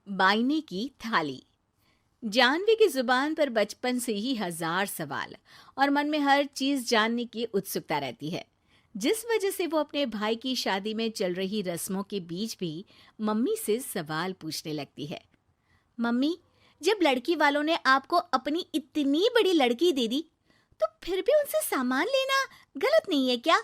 बाइने की थाली। जानवी की जुबान पर बचपन से ही हजार सवाल और मन में हर चीज जानने की उत्सुकता रहती है, जिस वजह से वो अपने भाई की शादी में चल रही रस्मों के बीच भी मम्मी से सवाल पूछने लगती है। मम्मी, जब लड़की वालों ने आपको अपनी इतनी बड़ी लड़की दे दी, तो फिर भी उनसे सामान लेना गलत नहीं है क्या?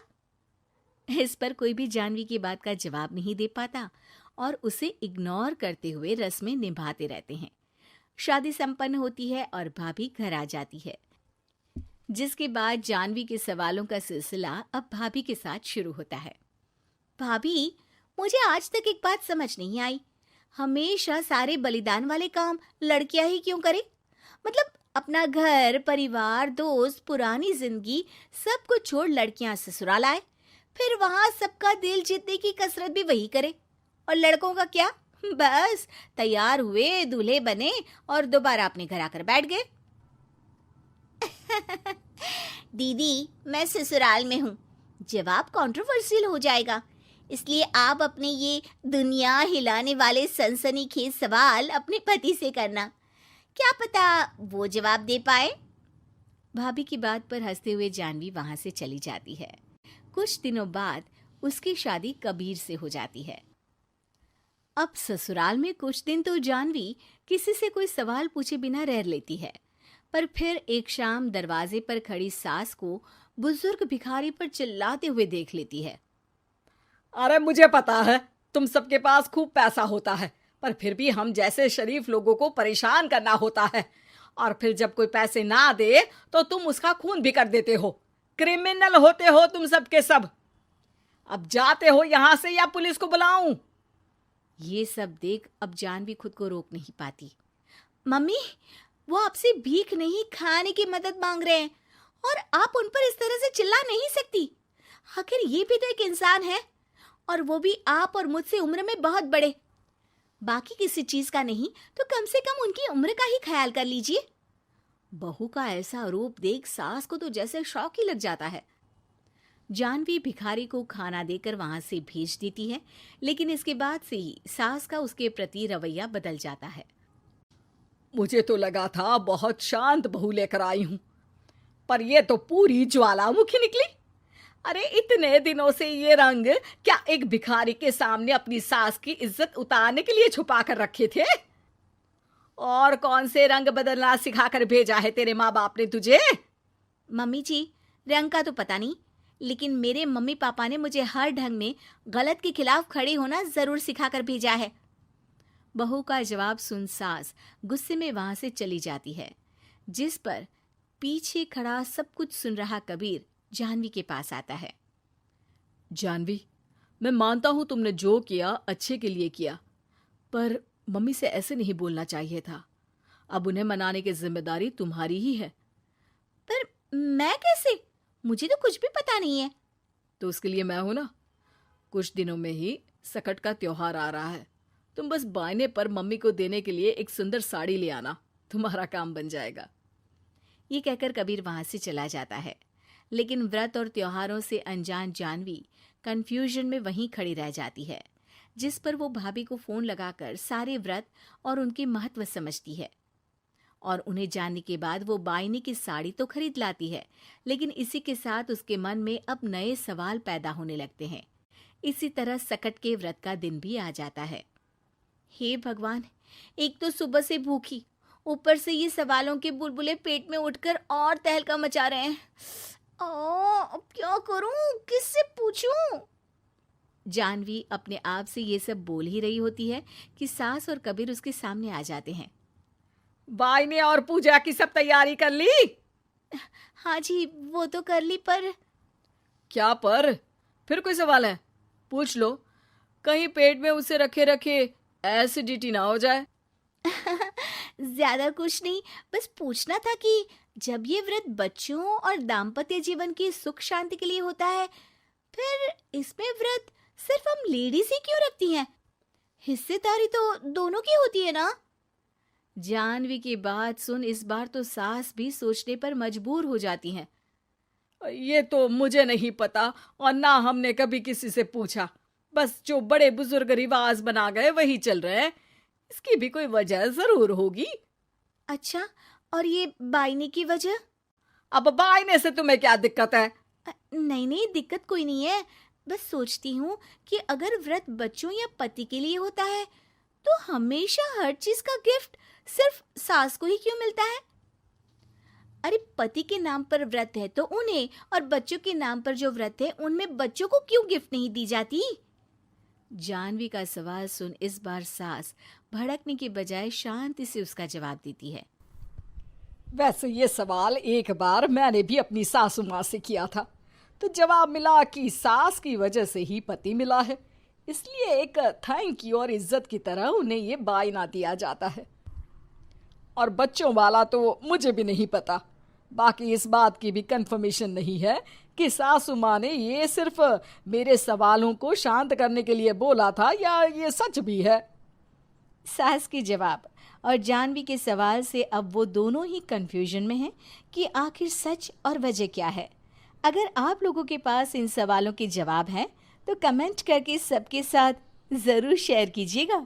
इस पर कोई भी जानवी की बात का जवाब नहीं दे पाता और उसे इग्नोर करते हुए रस्में निभाते रहते हैं। शादी संपन्न होती है और भाभी घर आ जाती है, जिसके बाद जानवी के सवालों का सिलसिला अब भाभी के साथ शुरू होता है। भाभी, मुझे आज तक एक बात समझ नहीं आई, हमेशा सारे बलिदान वाले काम लड़कियां ही क्यों करे? मतलब अपना घर, परिवार, दोस्त, पुरानी जिंदगी सब कुछ छोड़ लड़कियां ससुराल आए, फिर वहां सबका दिल जीतने की कसरत भी वही करे, और लड़कों का क्या? बस तैयार हुए, दूल्हे बने और दोबारा अपने घर आकर बैठ गए। दीदी, मैं ससुराल में हूँ, जवाब कंट्रोवर्शियल हो जाएगा, इसलिए आप अपने ये दुनिया हिलाने वाले सनसनीखेज सवाल अपने पति से करना, क्या पता वो जवाब दे पाए। भाभी की बात पर हंसते हुए जानवी वहां से चली जाती है। कुछ दिनों बाद उसकी शादी कबीर से हो जाती है। अब ससुराल में कुछ दिन तो जानवी किसी से कोई सवाल पूछे बिना रह लेती है, पर फिर एक शाम दरवाजे पर खड़ी सास को बुजुर्ग भिखारी पर चिल्लाते हुए देख लेती है। अरे मुझे पता है तुम सबके पास खूब पैसा होता है, पर फिर भी हम जैसे शरीफ लोगों को परेशान करना होता है, और फिर जब कोई पैसे ना दे तो तुम उसका खून भी कर देते हो। क्रिमिनल होते हो तुम सबके सब। अब जाते हो यहाँ से या पुलिस को बुलाऊं? ये सब देख अब जानवी खुद को रोक नहीं पाती। मम्मी, वो आपसे भीख नहीं, खाने की मदद मांग रहे हैं और आप उन पर इस तरह से चिल्ला नहीं सकती। आखिर ये भी तो एक इंसान है, और वो भी आप और मुझसे उम्र में बहुत बड़े। बाकी किसी चीज का नहीं तो कम से कम उनकी उम्र का ही ख्याल कर लीजिए। बहू का ऐसा रूप देख सास को तो जैसे शौक ही लग जाता है। जानवी भिखारी को खाना देकर वहां से भेज देती है, लेकिन इसके बाद से ही सास का उसके प्रति रवैया बदल जाता है। मुझे तो लगा था बहुत शांत बहू लेकर आई हूं, पर ये तो पूरी ज्वालामुखी निकली। अरे इतने दिनों से ये रंग क्या एक भिखारी के सामने अपनी सास की इज्जत उतारने के लिए छुपा कर रखे थे? और कौन से रंग बदलना सिखाकर भेजा है तेरे माँ बाप ने तुझे? मम्मी जी, रंग का तो पता नहीं, लेकिन मेरे मम्मी पापा ने मुझे हर ढंग में गलत के खिलाफ खड़े होना जरूर सिखाकर भेजा है। बहू का जवाब सुन सास गुस्से में वहां से चली जाती है, जिस पर पीछे खड़ा सब कुछ सुन रहा कबीर जानवी के पास आता है। जानवी, मैं मानता हूं तुमने जो किया अच्छे के लिए किया, पर मम्मी से ऐसे नहीं बोलना चाहिए था। अब उन्हें मनाने की जिम्मेदारी तुम्हारी ही है। पर मैं कैसे? मुझे तो कुछ भी पता नहीं है। तो उसके लिए मैं हूं ना। कुछ दिनों में ही सकट का त्योहार आ रहा है, तुम बस बायने पर मम्मी को देने के लिए एक सुंदर साड़ी ले आना, तुम्हारा काम बन जाएगा। ये कहकर कबीर वहां से चला जाता है, लेकिन व्रत और त्योहारों से अनजान जानवी कंफ्यूजन में वहीं खड़ी रह जाती है, जिस पर वो भाभी को फोन लगाकर सारे व्रत और उनके महत्व समझती है। और उन्हें जानने के बाद वो बाइने की साड़ी तो खरीद लाती है, लेकिन इसी के साथ उसके मन में अब नए सवाल पैदा होने लगते हैं। इसी तरह सकट के व्रत का दिन भी आ जाता है। हे भगवान, एक तो सुबह से भूखी, ऊपर से ये सवालों के बुलबुले पेट में उठकर और तहलका मचा रहे हैं। अब क्या करूं, किससे पूछूं? जानवी अपने आप से ये सब बोल ही रही होती है कि सास और कबीर उसके सामने आ जाते हैं। बायने और पूजा की सब तैयारी कर ली? हाँ जी, वो तो कर ली, पर क्या पर? फिर कोई सवाल है? पूछ लो, कहीं पेट में उसे रखे रखे एसिडिटी ना हो जाए। ज्यादा कुछ नहीं, बस पूछना था कि जब ये व्रत बच्चों और दाम्पत्य जीवन की सुख शांति के लिए होता है, फिर इसमें व्रत सिर्फ हम लेडीज ही क्यों रखती हैं? हिस्सेदारी तो दोनों की होती है ना? जानवी की बात सुन इस बार तो सास भी सोचने पर मजबूर हो जाती हैं। ये तो मुझे नहीं पता, और ना हमने कभी किसी से पूछा। बस जो बड़े बुजुर्ग रिवाज बना गए वही चल रहे हैं। इसकी भी कोई वजह जरूर होगी। अच्छा, और ये बायने की वजह? अब बायने से तुम्हें क्या दिक्कत है? नहीं नहीं, दिक्कत कोई नहीं है। बस सोचती हूँ कि अगर व्रत बच्चों या पति के लिए होता है तो हमेशा हर चीज का गिफ्ट सिर्फ सास को ही क्यों मिलता है? अरे पति के नाम पर व्रत है तो उन्हें, और बच्चों के नाम पर जो व्रत है उनमें बच्चों को क्यों गिफ्ट नहीं दी जाती? जानवी का सवाल सुन इस बार सास भड़कने की बजाय शांति से उसका जवाब देती है। वैसे ये सवाल एक बार मैंने भी अपनी सासू माँ से किया था, तो जवाब मिला कि सास की वजह से ही पति मिला है, इसलिए एक थैंक यू और इज्जत की तरह उन्हें ये बायना दिया जाता है। और बच्चों वाला तो मुझे भी नहीं पता। बाकी इस बात की भी कंफर्मेशन नहीं है कि सासू माँ ने ये सिर्फ मेरे सवालों को शांत करने के लिए बोला था या ये सच भी है। सास के जवाब और जानवी के सवाल से अब वो दोनों ही कंफ्यूजन में हैं कि आखिर सच और वजह क्या है। अगर आप लोगों के पास इन सवालों के जवाब हैं तो कमेंट करके सबके साथ ज़रूर शेयर कीजिएगा।